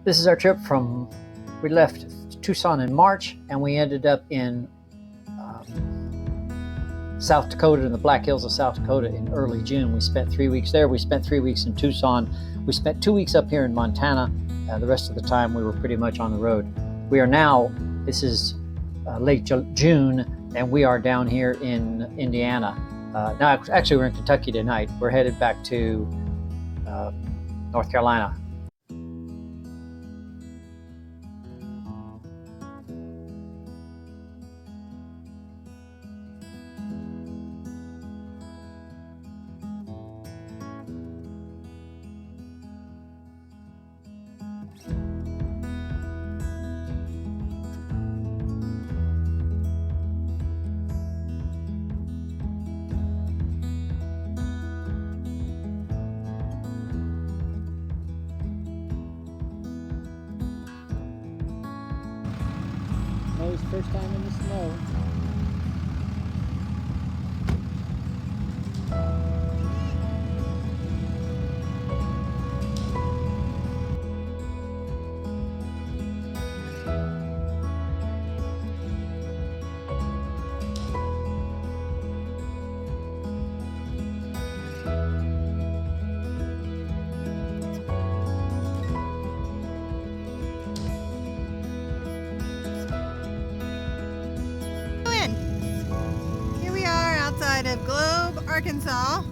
This is our trip from, we left Tucson in March and we ended up in South Dakota, in the Black Hills of South Dakota in early June. We spent 3 weeks there. We spent 3 weeks in Tucson. We spent 2 weeks up here in Montana. The rest of the time we were pretty much on the road. We are now, this is late June, and we are down here in Indiana. Now, actually, we're in Kentucky tonight. We're headed back to North Carolina. Mo's first time in the snow. Outside of Globe, Arkansas.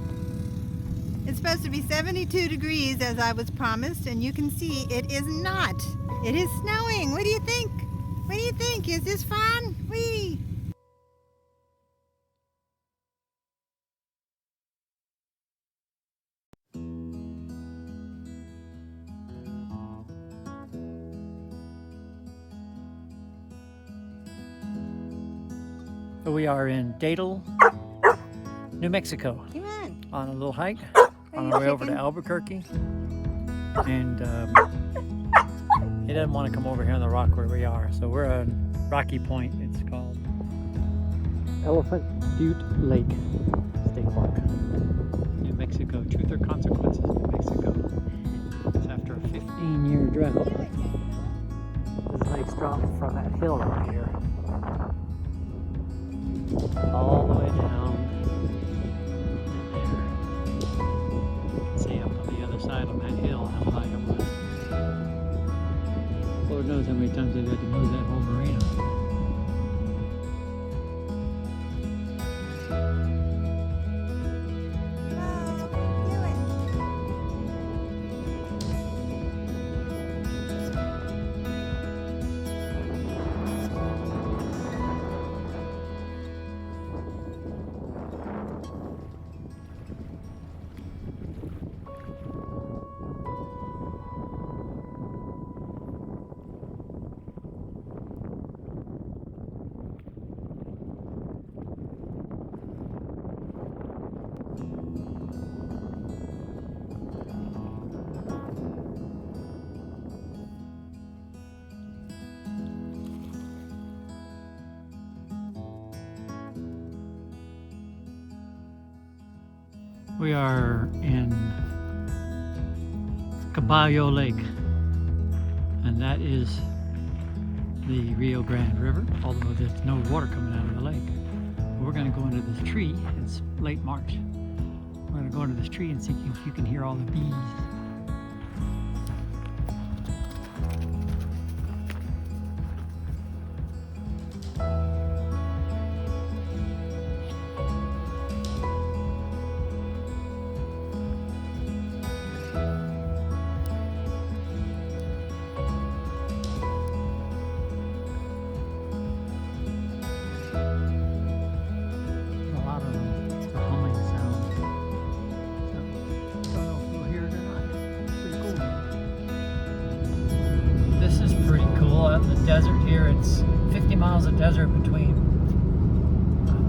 It's supposed to be 72 degrees as I was promised, and you can see it is not. It is snowing. What do you think? What do you think? Is this fun? Whee! We are in Dakota, New Mexico, on a little hike on our way over to Albuquerque, and he doesn't want to come over here on the rock where we are, so we're on Rocky Point. It's called Elephant Butte Lake State Park, New Mexico. Truth or Consequences, New Mexico. It's after a 15-year drought. This lake's dropped from that hill right here all the way down there. See up on the other side of that hill how high it was. Lord knows how many times they've had to move that whole marina. We are in Caballo Lake, and that is the Rio Grande River, although there's no water coming out of the lake. But we're going to go into this tree. It's late March. We're going to go into this tree and see if you can hear all the bees. Desert here. It's 50 miles of desert between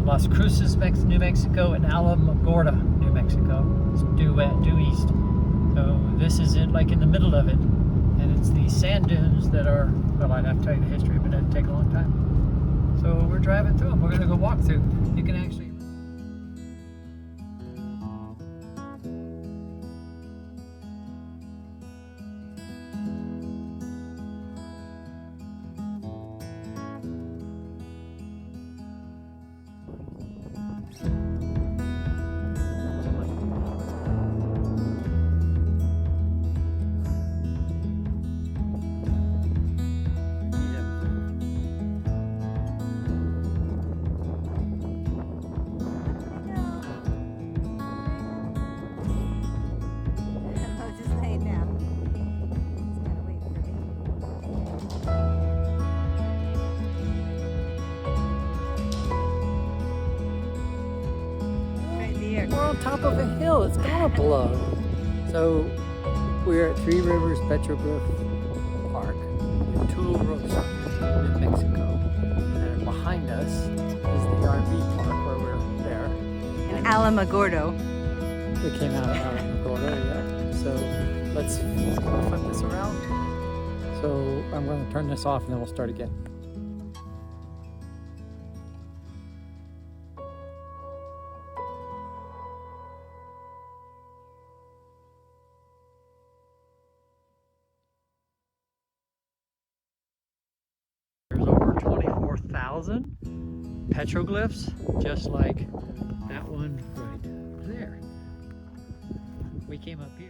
Las Cruces, New Mexico, and Alamogordo, New Mexico. It's due east. So this is it, like in the middle of it, and it's these sand dunes that are, well, I'd have to tell you the history, but it'd take a long time. So we're driving through them. We're going to go walk through. You can actually here. We're on top of a hill. It's gonna blow. So we're at Three Rivers Petroglyph Park in Tularosa, New Mexico. And behind us is the RV park where we're there. In Alamogordo. We came out of Dakota, yeah. So let's flip this around. So I'm going to turn this off and then we'll start again. There's over 24,000 petroglyphs, just like that one right there. We came up here.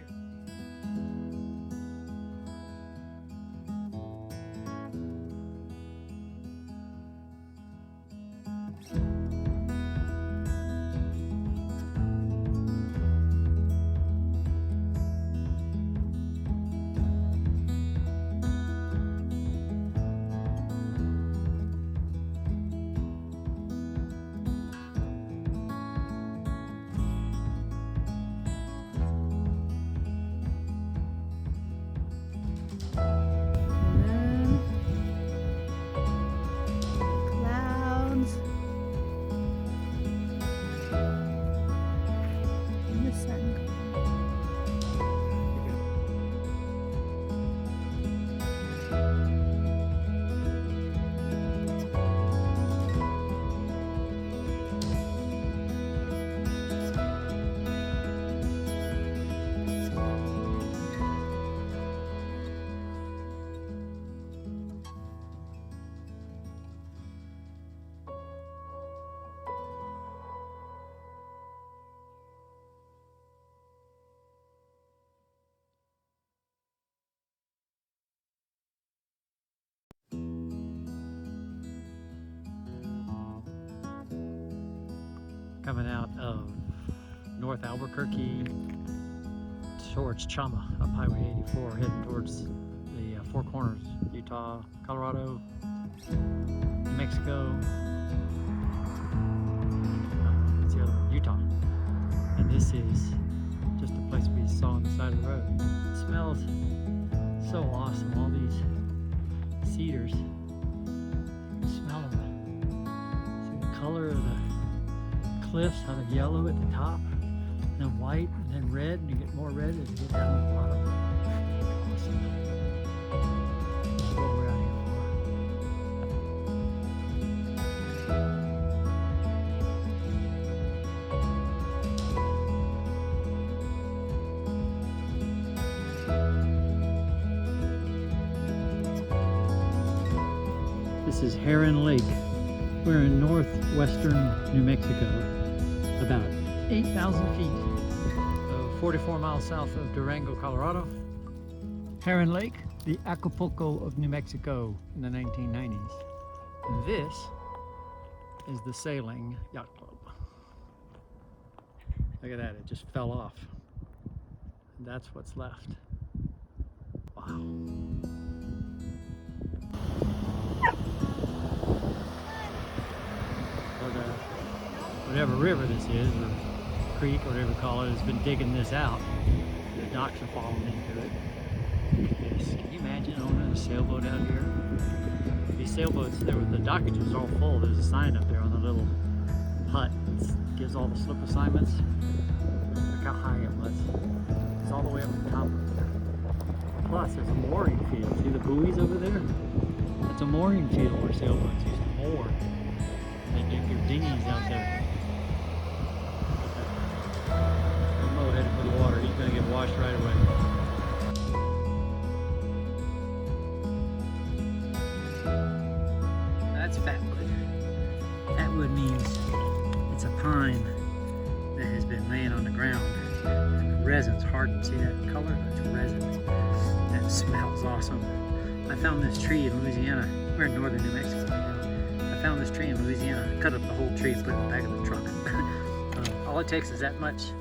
Coming out of North Albuquerque towards Chama, up Highway 84, heading towards the Four Corners, Utah, Colorado, New Mexico, what's the other one? Utah. And this is just a place we saw on the side of the road. It smells so awesome, all these cedars. Smell them. See the color of the cliffs, how they're yellow at the top, and then white, and then red, and you get more red as you get down to the bottom. Awesome. This is what we're out here for. This is Heron Lake. We're in northwestern New Mexico, about 8,000 feet, 44 miles south of Durango, Colorado. Heron Lake, the Acapulco of New Mexico in the 1990s. This is the Sailing Yacht Club. Look at that, it just fell off. That's what's left. Wow. Whatever river this is, or creek, or whatever you call it, has been digging this out. The docks are falling into it. Look at this. Can you imagine owning a sailboat out here? These sailboats, the dockage was all full. There's a sign up there on the little hut. It gives all the slip assignments. Look how high it was. It's all the way up the top. Plus, there's a mooring field. See the buoys over there? That's a mooring field where sailboats used to moor. They dig your dinghies out there. Mo headed for the water. He's going to get washed right away. That's fatwood. Fatwood means it's a pine that has been laying on the ground. And the resin's hardened. See that color? That's resin. That smells awesome. I found this tree in Louisiana. We're in northern New Mexico right now. I found this tree in Louisiana. I cut up the whole tree and put it in the back of the truck. All it takes is that much.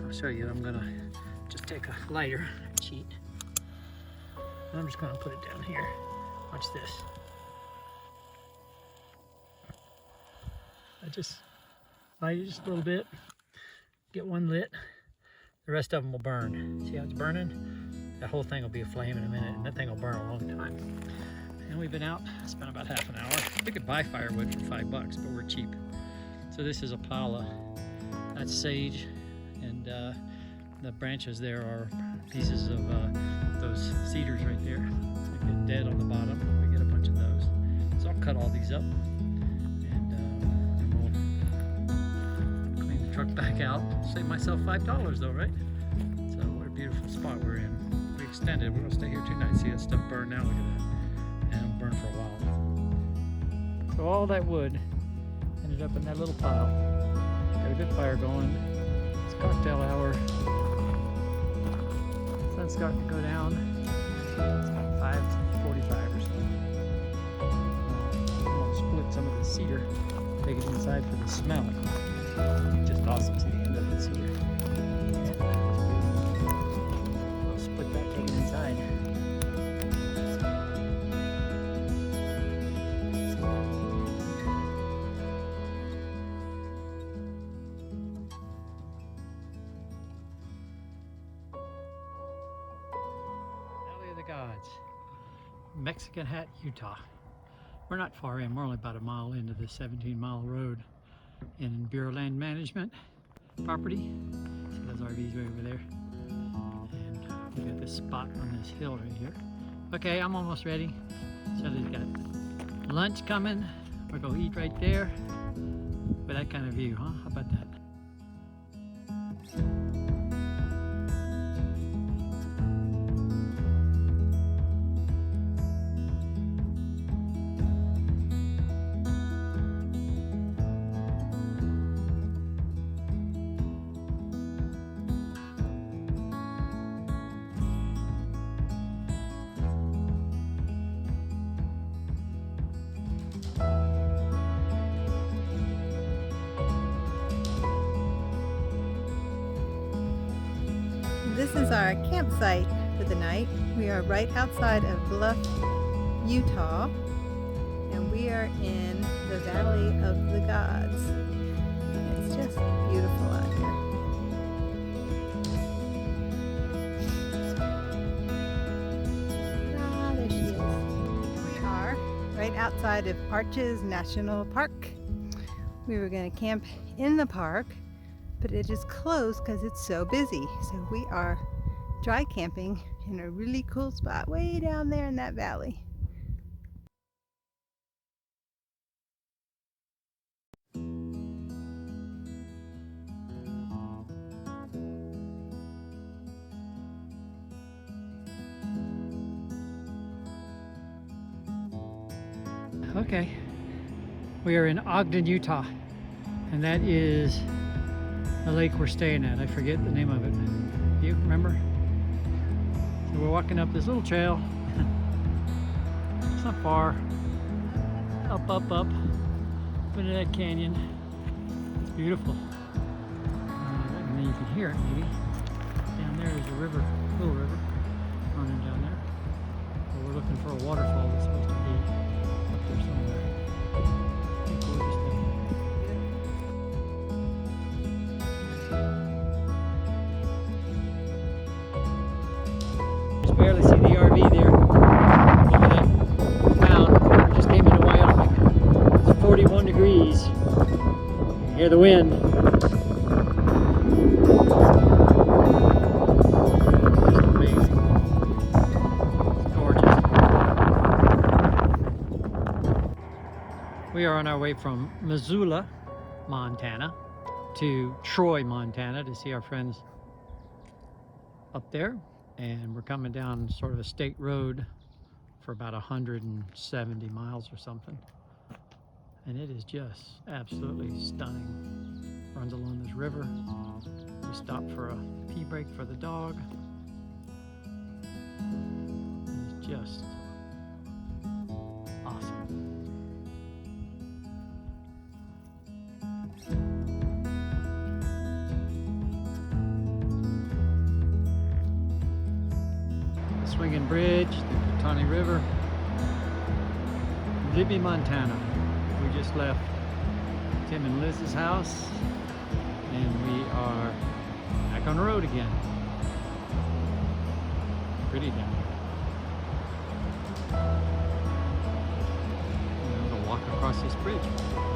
I'll show you. I'm gonna just take a lighter sheet. I'm just gonna put it down here. Watch this. I just light it just a little bit. get one lit. The rest of them will burn. See how it's burning? That whole thing will be aflame in a minute, and that thing will burn a long time. And we've been out, spent about half an hour. We could buy firewood for $5, but we're cheap. So this is a pile of, that's sage, and the branches there are pieces of those cedars right there. They get dead on the bottom. We get a bunch of those. So I'll cut all these up, and we'll clean the truck back out. Save myself $5 though, right? So what a beautiful spot we're in. We extended. We're gonna stay here 2 nights. See that stuff burn now? Look at that. And it'll burn for a while. So all that wood ended up in that little pile. Got a good fire going. It's cocktail hour. Sun's starting to go down. It's about 5:45 or so. I'm gonna split some of the cedar, take it inside for the smell. Just awesome to see the end of the cedar. I'll split that, take it inside. Gods, Mexican Hat, Utah. We're not far in. We're only about a mile into the 17-mile road in Bureau Land Management property. See those RVs right over there. And we got this spot on this hill right here. Okay, I'm almost ready. So they've got lunch coming. We're gonna eat right there with that kind of view, huh? How about that? This is our campsite for the night. We are right outside of Bluff, Utah, and we are in the Valley of the Gods. It's just beautiful out here. Ah, there she is. We are right outside of Arches National Park. We were going to camp in the park, but it is closed because it's so busy. So we are dry camping in a really cool spot way down there in that valley. Okay, we are in Ogden, Utah, and that is the lake we're staying at. I forget the name of it. You remember? So we're walking up this little trail. It's not far. Up into that canyon. It's beautiful. And then you can hear it maybe. Down there is a river, little river running down there. But we're looking for a waterfall that's supposed to be up there somewhere. Gorgeous thing. Barely see the RV there over that mound. We just came into Wyoming. It's 41 degrees. You hear the wind. It's amazing. It's gorgeous. We are on our way from Missoula, Montana, to Troy, Montana, to see our friends up there. And we're coming down sort of a state road for about 170 miles or something. And it is just absolutely stunning. Runs along this river. We stopped for a pee break for the dog. It's just awesome. Swinging Bridge, the Tawny River, Libby, Montana. We just left Tim and Liz's house, And we are back on the road again. Pretty down here. I'm gonna walk across this bridge.